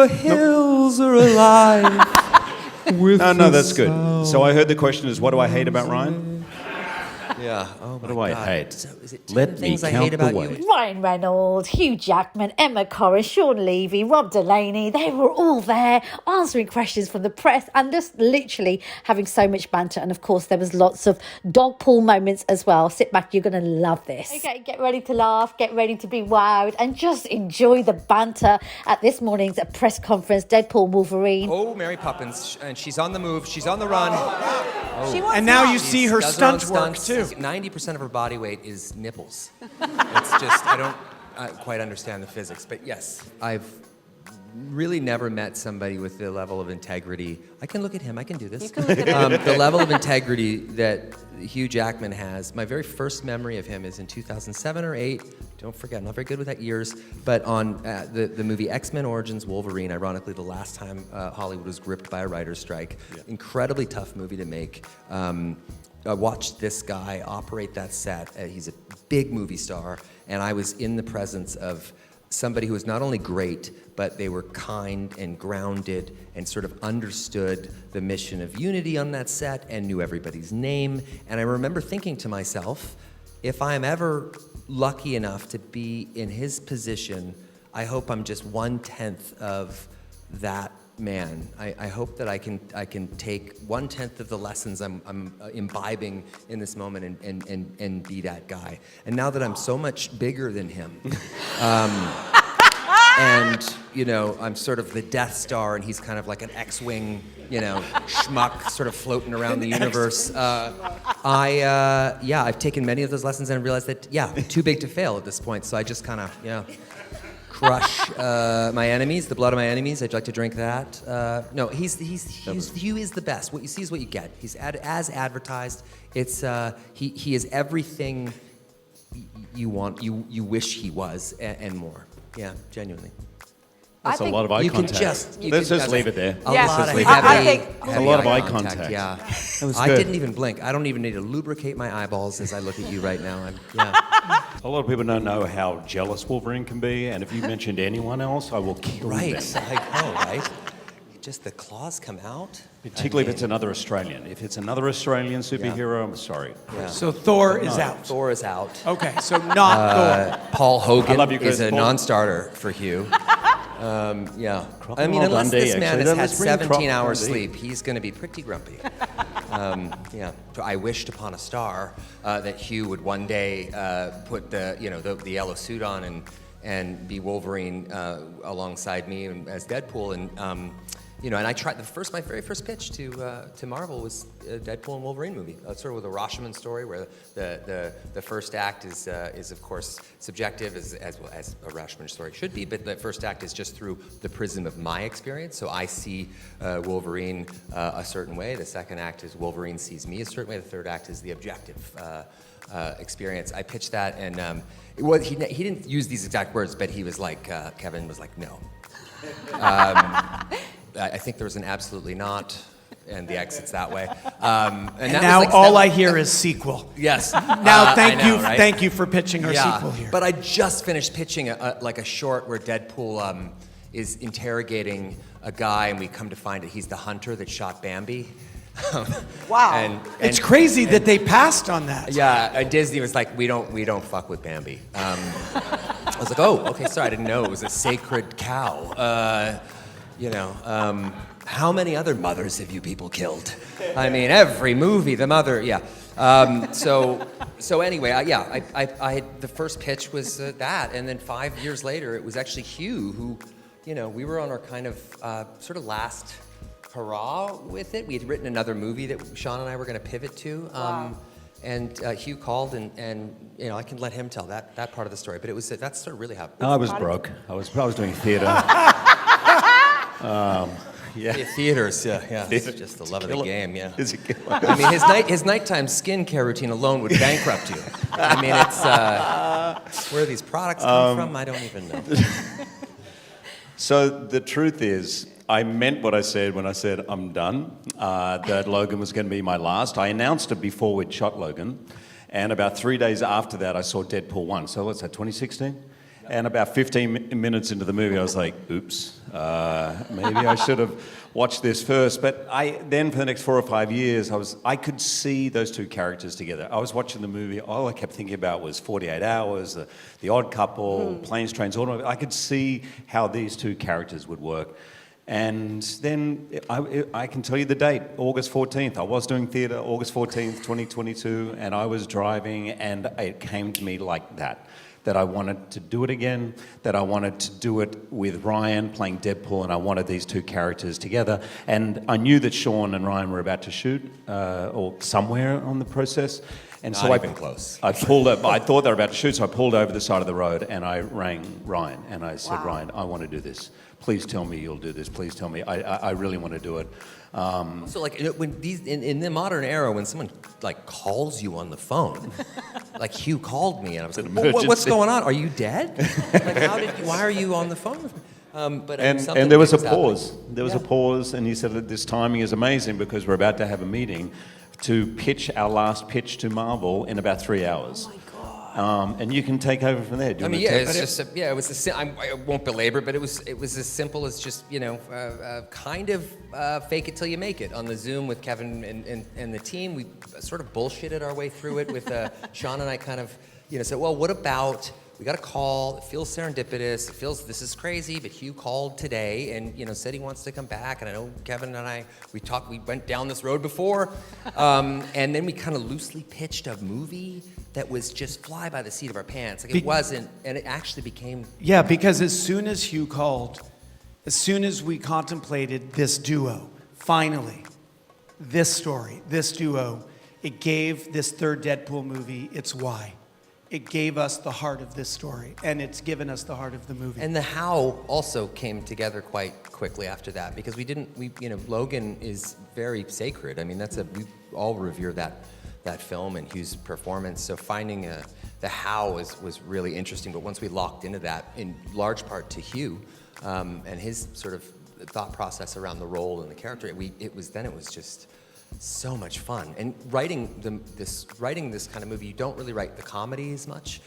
the hills are alive. No, that's good. So I heard the question is, what do I hate about Ryan? Yeah. Oh, What do I hate? So is it 10 Let me things I count hate about the you? way. Ryan Reynolds, Hugh Jackman, Emma Corrin, Sean Levy, Rob Delaney, they were all there answering questions from the press and just literally having so much banter. And of course, there was lots of Dogpool moments as well. Sit back, you're going to love this. Okay, get ready to laugh, get ready to be wowed, and just enjoy the banter at this morning's press conference. Deadpool and Wolverine. Oh, Mary Poppins, and she's on the move. She's on the run. And now you see her Does her own stunt work stunts. too. 90% of her body weight is nipples. It's just, I don't quite understand the physics. But yes, I've really never met somebody with the level of integrity. I can look at him, I can do this. You can look at him. The level of integrity that Hugh Jackman has. My very first memory of him is in 2007 or 8. Don't forget, I'm not very good with that years. But on the movie X-Men Origins Wolverine, ironically the last time Hollywood was gripped by a writer's strike. Yeah. Incredibly tough movie to make. I watched this guy operate that set. He's a big movie star, and I was in the presence of somebody who was not only great, but they were kind and grounded and sort of understood the mission of unity on that set and knew everybody's name. And I remember thinking to myself, if I'm ever lucky enough to be in his position, I hope I'm just 1/10 of that man. I hope that I can take 1/10 of the lessons I'm imbibing in this moment and be that guy. And now that I'm so much bigger than him, and I'm sort of the Death Star, and he's kind of like an X-wing, schmuck, sort of floating around the universe. I've taken many of those lessons and realized that too big to fail at this point. So I just kind of crush my enemies, the blood of my enemies. I'd like to drink that. No, Hugh is the best. What you see is what you get. He's as advertised. It's he is everything you want, you wish he was, and more. Yeah, genuinely. That's a lot of eye contact. Let's just leave it there. A lot of leave it heavy, there. heavy a lot of eye contact. Yeah, That was I good. didn't even blink. I don't even need to lubricate my eyeballs as I look at you right now. A lot of people don't know how jealous Wolverine can be, and if you mentioned anyone else, I will kill them. Right. Just the claws come out. Particularly if it's another Australian. If it's another Australian superhero, I'm sorry. Yeah. So Thor is out. Thor is out. Okay, so not Thor. Paul Hogan love you, Chris. is a Paul. non-starter for Hugh. I mean, Crocodile unless Dundee, this man actually. has had Let's bring 17 hours Crocodile sleep, he's going to be pretty grumpy. I wished upon a star that Hugh would one day put the yellow suit on and be Wolverine alongside me as Deadpool, and and I tried my very first pitch to Marvel was a Deadpool and Wolverine movie, sort of with a Rashomon story where the first act is of course subjective as well as a Rashomon story should be, but the first act is just through the prism of my experience. So I see Wolverine a certain way. The second act is Wolverine sees me a certain way. The third act is the objective experience. I pitched that, and he didn't use these exact words, but he was like, Kevin was like, no. I think there was an absolutely not, and the exit's that way. And now all I hear is sequel. Yes. Now right? thank you for pitching our sequel here. But I just finished pitching a short where Deadpool is interrogating a guy, and we come to find that he's the hunter that shot Bambi. Wow. And it's crazy that they passed on that. Yeah, Disney was like, we don't fuck with Bambi. I was like, oh, okay, sorry, I didn't know it was a sacred cow. How many other mothers have you people killed? I mean, every movie, the mother, yeah. So anyway, I had, the first pitch was that, and then 5 years later, it was actually Hugh who, we were on our kind of sort of last hurrah with it. We had written another movie that Sean and I were going to pivot to. And Hugh called, and I can let him tell that part of the story. But that's sort of really how. I was broke. I was doing theater. Theaters, yeah. It's just the love of the game, yeah. It's a killer. I mean, his nighttime skincare routine alone would bankrupt you. I mean, it's where these products come from. I don't even know. So the truth is, I meant what I said when I said I'm done, that Logan was going to be my last. I announced it before we'd shot Logan, and about 3 days after that, I saw Deadpool 1. So what's that, 2016? And about 15 minutes into the movie, I was like, oops, maybe I should have watched this first. But then for the next 4 or 5 years, I could see those two characters together. I was watching the movie, all I kept thinking about was 48 Hours, The Odd Couple, Planes, Trains, Automobiles. I could see how these two characters would work. And then I can tell you the date, August 14th. I was doing theatre, August 14th, 2022, and I was driving, and it came to me like that I wanted to do it again, that I wanted to do it with Ryan playing Deadpool, and I wanted these two characters together. And I knew that Sean and Ryan were about to shoot, or somewhere on the process. And Not so even close. I pulled up. I thought they were about to shoot, so I pulled over the side of the road and I rang Ryan and I said, Ryan, I want to do this. Please tell me you'll do this. Please tell me. I really want to do it. So like when these in the modern era, when someone like calls you on the phone, like Hugh called me and I was like, "What's going on? Are you dead? Like why are you on the phone with me?" And there was a pause. There was a pause, and he said that this timing is amazing because we're about to have a meeting to pitch our last pitch to Marvel in about 3 hours. Oh my God. And you can take over from there. I mean, yeah, it's just it was I won't belabor, but it was as simple as just kind of fake it till you make it on the Zoom with Kevin and the team. We sort of bullshitted our way through it with Sean and I kind of said, well, what about we got a call. It feels serendipitous. It feels this is crazy. But Hugh called today and said he wants to come back. And I know Kevin and I we went down this road before, and then we kind of loosely pitched a movie that was just fly by the seat of our pants. Like it wasn't, and it actually became. Yeah, because as soon as Hugh called, as soon as we contemplated this duo, finally, this story, this duo, it gave this third Deadpool movie its why. It gave us the heart of this story, and it's given us the heart of the movie. And the how also came together quite quickly after that, because Logan is very sacred. I mean, we all revere that film and Hugh's performance. So finding the how was really interesting. But once we locked into that, in large part to Hugh and his sort of thought process around the role and the character, it was just so much fun. And writing this kind of movie, you don't really write the comedy as much.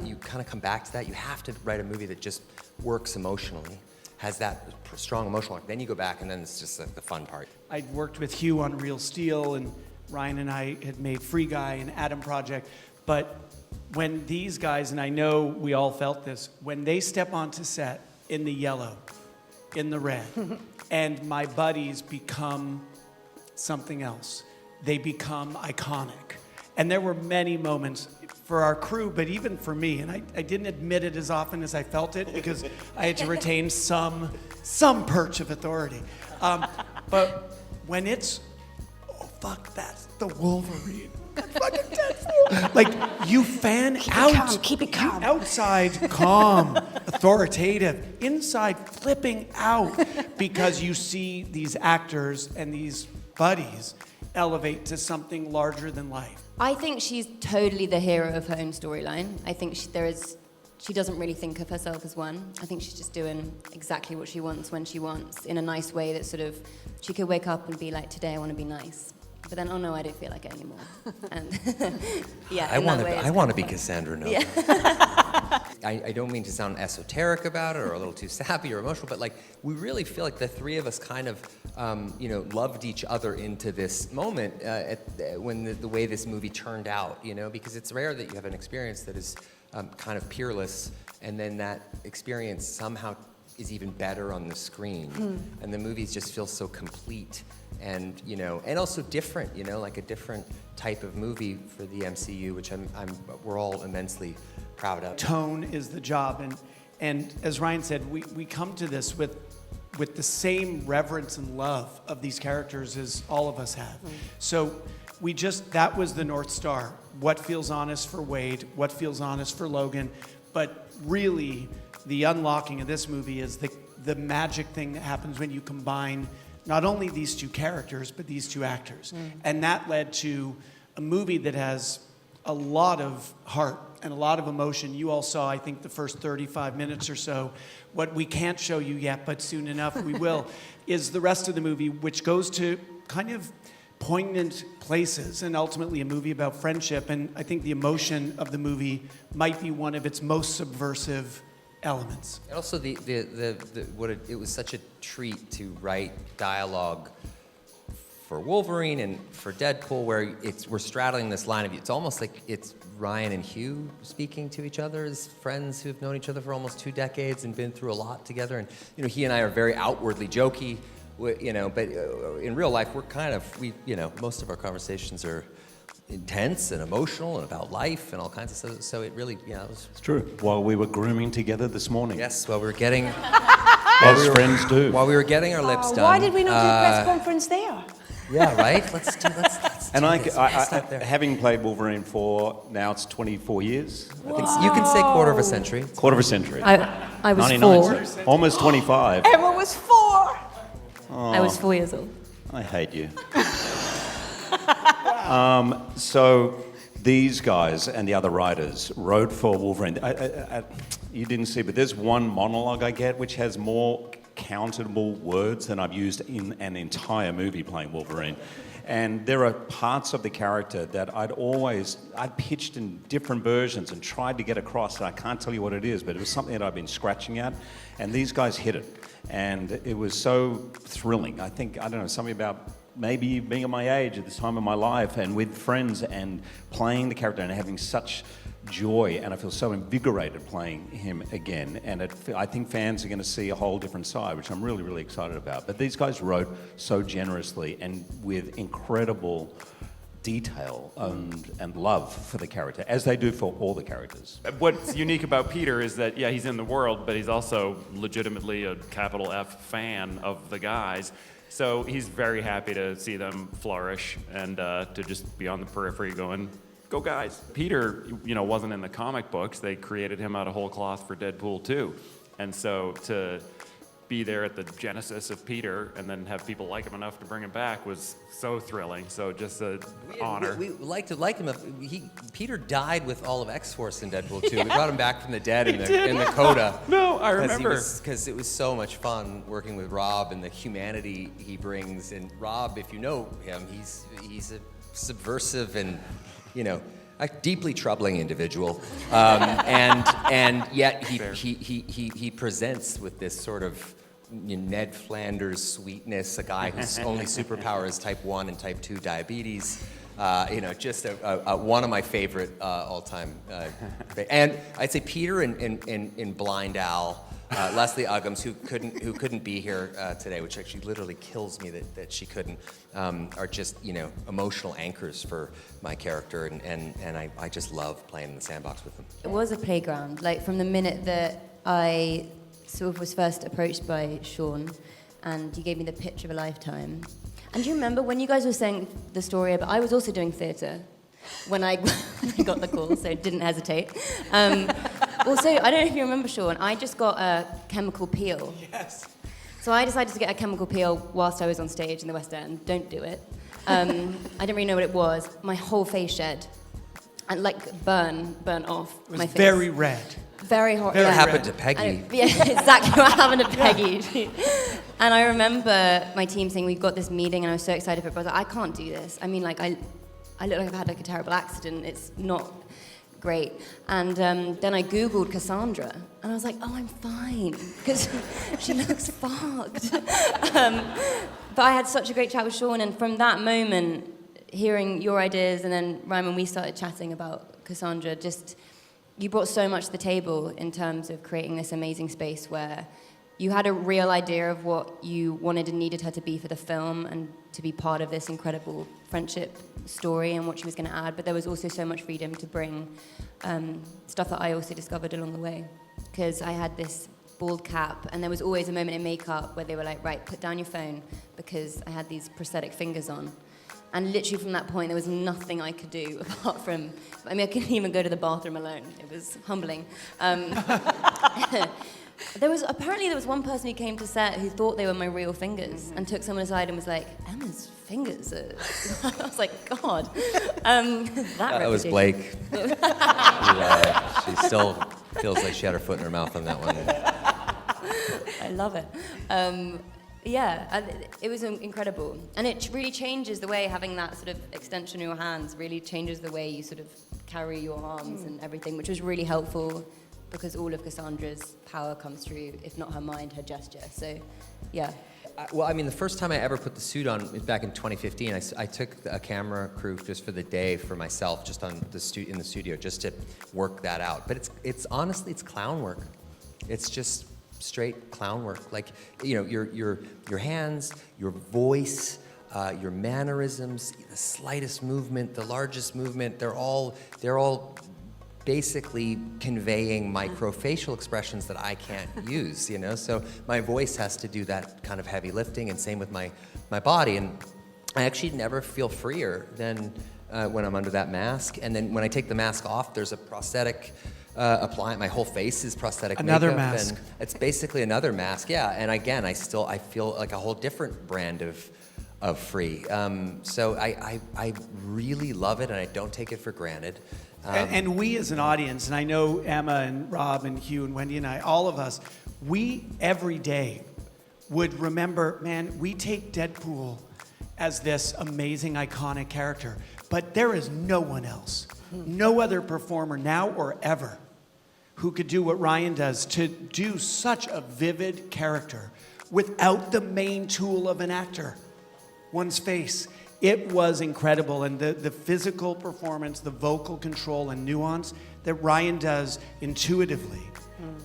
You kind of come back to that. You have to write a movie that just works emotionally, has that strong emotional arc. Then you go back, and then it's just the fun part. I'd worked with Hugh on Real Steel, and Ryan and I had made Free Guy and Adam Project. But when these guys, and I know we all felt this, when they step onto set in the yellow, in the red, and my buddies become something else. They become iconic. And there were many moments for our crew, but even for me, and I didn't admit it as often as I felt it because I had to retain some perch of authority. But when it's, oh fuck, that's the Wolverine. Fucking Deadpool. Like, you fan out. Keep it calm. Outside, calm, authoritative. Inside, flipping out because you see these actors and these buddies elevate to something larger than life. I think she's totally the hero of her own storyline. I think she doesn't really think of herself as one. I think she's just doing exactly what she wants when she wants, in a nice way that sort of, she could wake up and be like, today I want to be nice. But then, oh no, I don't feel like it anymore. And yeah, I want to be Cassandra Nova. Yeah. I don't mean to sound esoteric about it or a little too sappy or emotional, but like we really feel like the three of us kind of, loved each other into this moment when the way this movie turned out, because it's rare that you have an experience that is kind of peerless, and then that experience somehow is even better on the screen, and the movies just feel so complete. And and also different, like a different type of movie for the MCU, which we're all immensely proud of. Tone is the job, and as Ryan said, we come to this with the same reverence and love of these characters as all of us have. So that was the North Star. What feels honest for Wade? What feels honest for Logan? But really, the unlocking of this movie is the magic thing that happens when you combine not only these two characters, but these two actors. And that led to a movie that has a lot of heart and a lot of emotion. You all saw, I think, the first 35 minutes or so. What we can't show you yet, but soon enough we will, is the rest of the movie, which goes to kind of poignant places, and ultimately a movie about friendship. And I think the emotion of the movie might be one of its most subversive elements. And also it was such a treat to write dialogue for Wolverine and for Deadpool, where we're straddling this line of, it's almost like it's Ryan and Hugh speaking to each other as friends who've known each other for almost 2 decades and been through a lot together. And he and I are very outwardly jokey, but in real life most of our conversations are intense and emotional and about life and all kinds of stuff. So it really, It's true. While we were grooming together this morning. yes, while we were getting As friends do. while we were getting our lips done. Why did we not do a press conference there? Yeah, right. Let's And do I, this. I, Stop there. having played Wolverine for now it's 24 years. I think You can say quarter of a century. quarter of a century. I was 99, 4. almost 25. Emma was 4. I was 4 years old. I hate you. So these guys and the other writers wrote for Wolverine. You didn't see, but there's one monologue I get which has more countable words than I've used in an entire movie playing Wolverine. And there are parts of the character that I'd pitched in different versions and tried to get across, and I can't tell you what it is, but it was something that I've been scratching at, and these guys hit it. And it was so thrilling. I don't know, something about maybe being at my age at this time of my life and with friends and playing the character and having such joy, and I feel so invigorated playing him again. And I think fans are going to see a whole different side, which I'm really, really excited about. But these guys wrote so generously and with incredible detail and love for the character, as they do for all the characters. What's unique about Peter is that, yeah, he's in the world, but he's also legitimately a capital F fan of the guys. So he's very happy to see them flourish and to just be on the periphery going, go guys. Peter, wasn't in the comic books. They created him out of whole cloth for Deadpool 2. And so to be there at the genesis of Peter and then have people like him enough to bring him back was so thrilling. So just an honor. We liked him. Peter died with all of X-Force in Deadpool 2. We brought him back from the dead in the coda. No, I remember. Because it was so much fun working with Rob and the humanity he brings. And Rob, if you know him, he's a subversive and a deeply troubling individual, and yet he presents with this sort of Ned Flanders sweetness, a guy whose only superpower is type 1 and type 2 diabetes. Just one of my favorite all-time. And I'd say Peter in Blind Owl. Leslie Uggams, who couldn't be here today, which actually literally kills me that she couldn't, are just emotional anchors for my character, and I just love playing in the sandbox with them. It was a playground. Like from the minute that I sort of was first approached by Sean, and you gave me the pitch of a lifetime. And do you remember when you guys were saying the story about? I was also doing theatre when I got the call, so didn't hesitate. Also, I don't know if you remember, Sean, I just got a chemical peel. Yes. So I decided to get a chemical peel whilst I was on stage in the West End. Don't do it. I didn't really know what it was. My whole face shed. And burn off It was my face. very red. Very hot. Very What red. happened to Peggy? Yeah, exactly what happened to Peggy. And I remember my team saying, we've got this meeting, and I was so excited for it, but I was like, I can't do this. I mean, I look like I've had a terrible accident. It's not great. And then I Googled Cassandra, and I was like, oh, I'm fine, because she looks fucked. But I had such a great chat with Sean, and from that moment, hearing your ideas, and then Ryan, when we started chatting about Cassandra, you brought so much to the table in terms of creating this amazing space where you had a real idea of what you wanted and needed her to be for the film and to be part of this incredible friendship story and what she was going to add, but there was also so much freedom to bring stuff that I also discovered along the way. Because I had this bald cap, and there was always a moment in makeup where they were like, right, put down your phone, because I had these prosthetic fingers on. And literally from that point, there was nothing I could do apart from, I couldn't even go to the bathroom alone. It was humbling. There was one person who came to set who thought they were my real fingers and took someone aside and was like, Emma's fingers are... I was like, God. That was reputation. Blake. She still feels like she had her foot in her mouth on that one. I love it. It was incredible. And it really changes the way having that sort of extension of your hands really changes the way you sort of carry your arms and everything, which was really helpful because all of Cassandra's power comes through, if not her mind, her gesture. So, yeah. Well, I mean, the first time I ever put the suit on was back in 2015. I took a camera crew just for the day for myself, just on in the studio, just to work that out. But it's honestly, it's clown work. It's just straight clown work. Like, you know, your hands, your voice, your mannerisms, the slightest movement, the largest movement, they're all basically conveying microfacial expressions that I can't use, you know? So my voice has to do that kind of heavy lifting, and same with my body. And I actually never feel freer than when I'm under that mask. And then when I take the mask off, there's a prosthetic applying. My whole face is prosthetic Another makeup, mask. and it's basically another mask, yeah. And again, I feel like a whole different brand of free. So I really love it, and I don't take it for granted. And we as an audience, and I know Emma and Rob and Hugh and Wendy and I, all of us, we every day would remember, man, we take Deadpool as this amazing, iconic character, but there is no one else, no other performer now or ever who could do what Ryan does, to do such a vivid character without the main tool of an actor, one's face. It was incredible, and the physical performance, the vocal control and nuance that Ryan does intuitively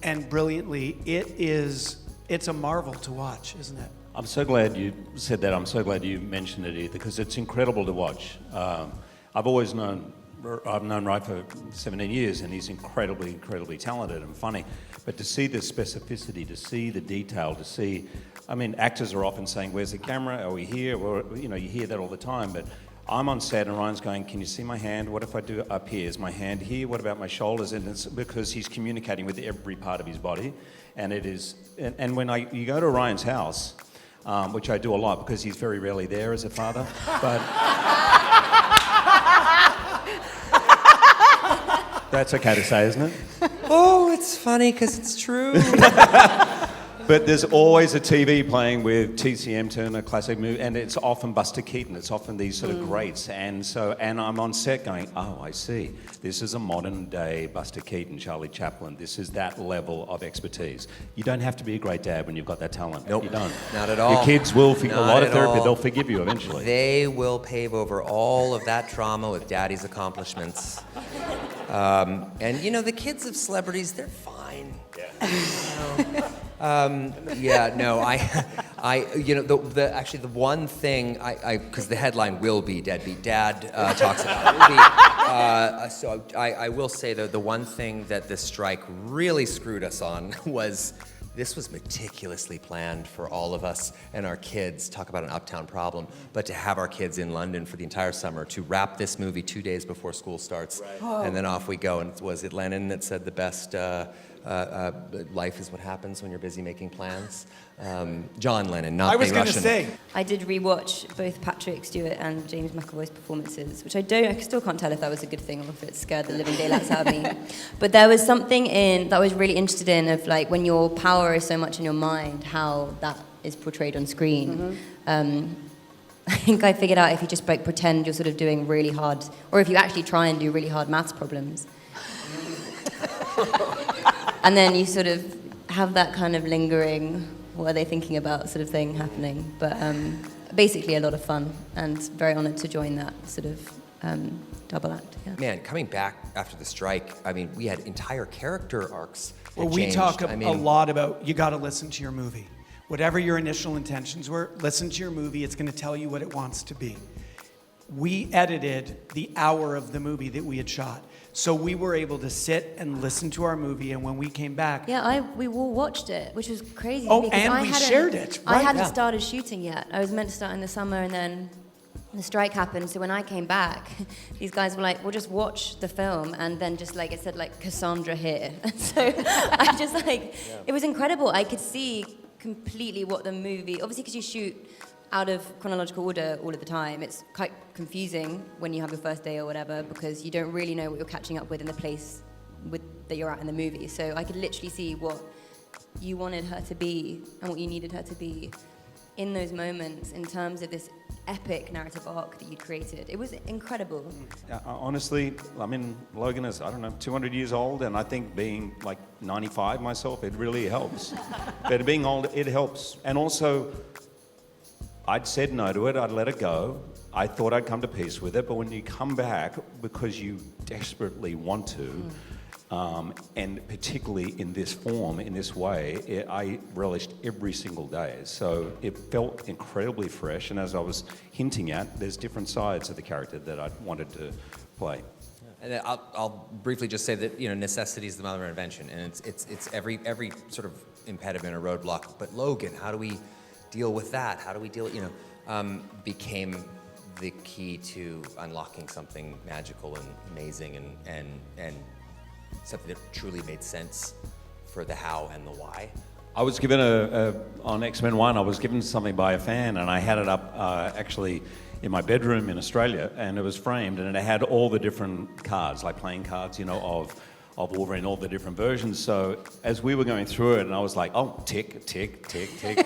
and brilliantly, it's a marvel to watch, isn't it? I'm so glad you said that. I'm so glad you mentioned it, Edith, because it's incredible to watch. I've known Ryan for 17 years, and he's incredibly, incredibly talented and funny. But to see the specificity, to see the detail, to see, I mean, actors are often saying, "Where's the camera? Are we here?" Well, you know, you hear that all the time. But I'm on set, and Ryan's going, "Can you see my hand? What if I do up here? Is my hand here? What about my shoulders?" And it's because he's communicating with every part of his body, and it is. And when you go to Ryan's house, which I do a lot because he's very rarely there as a father, but. That's okay to say, isn't it? Oh, it's funny because it's true. But there's always a TV playing with TCM Turner classic movie, and it's often Buster Keaton. It's often these sort of greats, and I'm on set going, "Oh, I see. This is a modern day Buster Keaton, Charlie Chaplin. This is that level of expertise. You don't have to be a great dad when you've got that talent. Nope, you don't. not at all. Your kids will a Not lot of at therapy. all. They'll forgive you eventually. They will pave over all of that trauma with daddy's accomplishments. And you know, the kids of celebrities, they're fine. Yeah. You know, the one thing because the headline will be Deadbeat Dad talks about it. So I will say that the one thing that this strike really screwed us on was this was meticulously planned for all of us and our kids. Talk about an uptown problem. But to have our kids in London for the entire summer, to wrap this movie 2 days before school starts, and then off we go. And was it Lennon that said the best life is what happens when you're busy making plans? John Lennon, not I was the going to Russian. say, I did rewatch both Patrick Stewart and James McAvoy's performances, which I still can't tell if that was a good thing or if it scared the living daylights out of me. But there was something that I was really interested in, of like when your power is so much in your mind, how that is portrayed on screen. I think I figured out if you just pretend you're sort of doing really hard, or if you actually try and do really hard maths problems, and then you sort of have that kind of lingering, what are they thinking about sort of thing happening. But basically a lot of fun, and very honoured to join that sort of double act. Yeah. Man, coming back after the strike, I mean, we had entire character arcs. well, that we changed. talk I a mean, lot about, you got to listen to your movie. Whatever your initial intentions were, listen to your movie. It's going to tell you what it wants to be. We edited the hour of the movie that we had shot. So we were able to sit and listen to our movie, and when we came back, We all watched it, which was crazy. Oh, because and I we hadn't- shared it, I right, hadn't yeah. started shooting yet. I was meant to start in the summer, and then the strike happened. So when I came back, these guys were like, "Well, just watch the film," and then just like it said, like Cassandra here. So I just it was incredible. I could see completely what the movie. Obviously, because you shoot out of chronological order all of the time, it's quite confusing when you have your first day or whatever, because you don't really know what you're catching up with in the place that you're at in the movie. So I could literally see what you wanted her to be and what you needed her to be in those moments, in terms of this epic narrative arc that you created. It was incredible. Honestly, I mean, Logan is, I don't know, 200 years old, and I think being like 95 myself, it really helps. But being old, it helps. And also, I'd said no to it, I'd let it go. I thought I'd come to peace with it, but when you come back because you desperately want to, and particularly in this form, in this way, I relished every single day. So it felt incredibly fresh, and as I was hinting at, there's different sides of the character that I wanted to play. And I'll briefly just say that necessity is the mother of invention, and it's every sort of impediment or roadblock. But Logan, how do we deal with that? How do we deal? Became the key to unlocking something magical and amazing and something that truly made sense for the how and the why. I was given on X-Men 1, I was given something by a fan, and I had it up actually in my bedroom in Australia, and it was framed, and it had all the different cards, like playing cards, of Wolverine, all the different versions. So as we were going through it, and I was like, oh, tick, tick, tick, tick.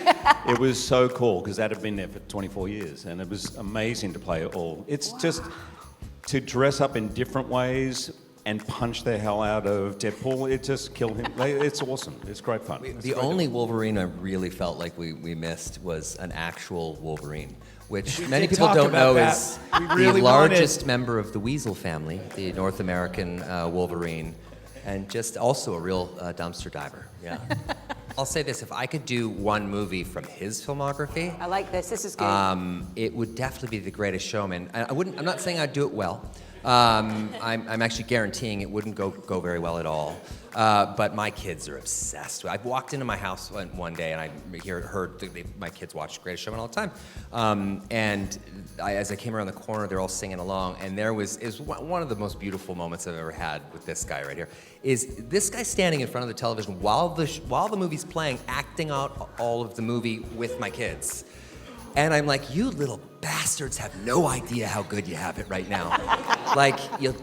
It was so cool, because that had been there for 24 years, and it was amazing to play it all. It's just to dress up in different ways and punch the hell out of Deadpool. It just killed him. It's awesome. It's great fun. The only Wolverine I really felt like we missed was an actual Wolverine, which many people talk don't about know that. is We really the wanted- largest member of the Weasel family, the North American Wolverine, and just also a real dumpster diver. Yeah. I'll say this, if I could do one movie from his filmography, I like this. This is good. it would definitely be The Greatest Showman. I'm not saying I'd do it well. I'm actually guaranteeing it wouldn't go very well at all. But my kids are obsessed with it. I walked into my house one day and I heard my kids watch Greatest Showman all the time. As I came around the corner, they're all singing along, and is one of the most beautiful moments I've ever had with this guy right here. Is this guy standing in front of the television while the movie's playing, acting out all of the movie with my kids. And I'm like, you little bastards have no idea how good you have it right now. Like, you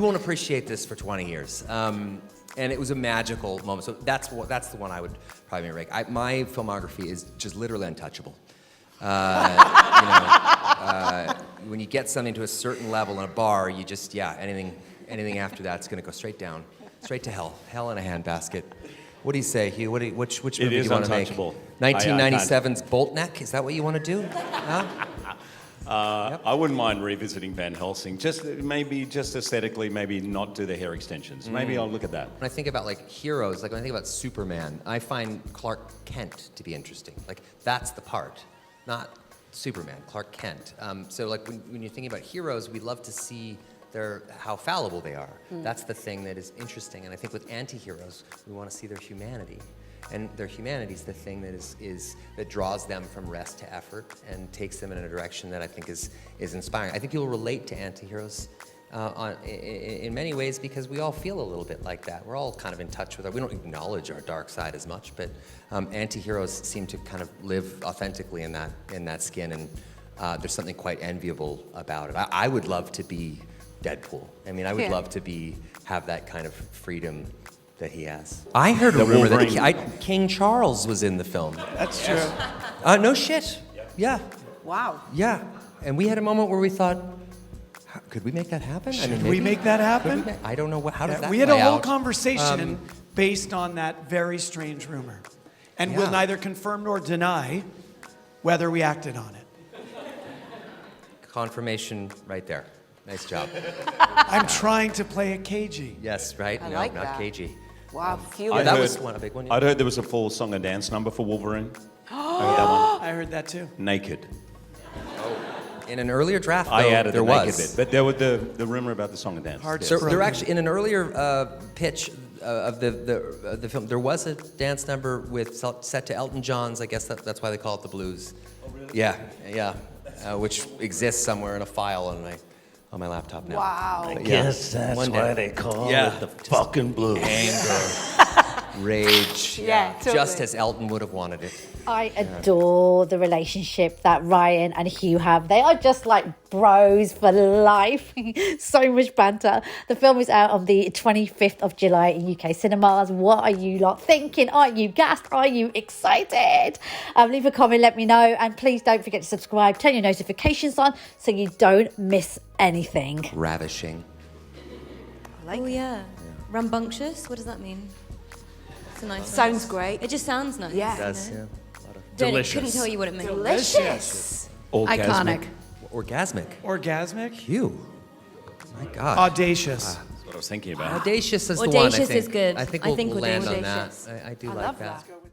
won't appreciate this for 20 years. And it was a magical moment. So that's the one I would probably rank. My filmography is just literally untouchable. When you get something to a certain level in a bar, you just, anything after that's gonna go straight down, straight to hell. Hell in a handbasket. What do you say, Hugh? Which movie do you want to make? untouchable. 1997's Boltneck? Is that what you want to do? Huh? I wouldn't mind revisiting Van Helsing. Just aesthetically, maybe not do the hair extensions. Maybe I'll look at that. When I think about heroes, when I think about Superman, I find Clark Kent to be interesting. That's the part, not Superman, Clark Kent. So when you're thinking about heroes, we love to see how fallible they are. That's the thing that is interesting. And I think with anti-heroes, we want to see their humanity. And their humanity is the thing that draws them from rest to effort and takes them in a direction that I think is inspiring. I think you'll relate to anti-heroes in many ways because we all feel a little bit like that. We're all kind of in touch with we don't acknowledge our dark side as much, but anti-heroes seem to kind of live authentically in that skin, and there's something quite enviable about it. I would love to be Deadpool. I mean, I would love to have that kind of freedom that he has. I heard a rumor that King Charles was in the film. That's true. No shit. Yeah. Wow. Yeah. And we had a moment where we thought, could we make that happen? Should we make that happen? I don't know how does that We had a whole out? conversation based on that very strange rumor. And we'll neither confirm nor deny whether we acted on it. Confirmation right there. Nice job. I'm trying to play a cagey. Yes, right? I No, like not that. cagey. Wow. That was a big one. I'd heard there was a full song and dance number for Wolverine. I heard that one. I heard that too. Naked. In an earlier draft, though, I added there the naked was. bit, but there was the rumor about the song and dance. Hearts So broken. there actually, in an earlier pitch of the film, there was a dance number set to Elton John's. I guess that's why they call it the blues. Oh, really? Yeah, which exists somewhere in a file on my laptop now. Wow. But Guess that's one why day. they call Yeah. it the fucking blues. rage. Yeah, totally. Just as Elton would have wanted it. I adore the relationship that Ryan and Hugh have. They are just like bros for life. So much banter. The film is out on the 25th of July in UK cinemas. What are you lot thinking? Are you gassed? Are you excited? Leave a comment, let me know. And please don't forget to subscribe. Turn your notifications on so you don't miss anything. Ravishing. Oh yeah. Rambunctious. What does that mean? It's a nice one. Sounds great. It just sounds nice. Yeah. It does, yeah. Delicious. Couldn't tell you what it meant. Delicious. Orgasmic. Orgasmic. Orgasmic? Hugh. My God. Audacious. That's what I was thinking about. Audacious is the one, I Audacious think. is good. I think I we'll think land on that. audacious. I do I like love that. that.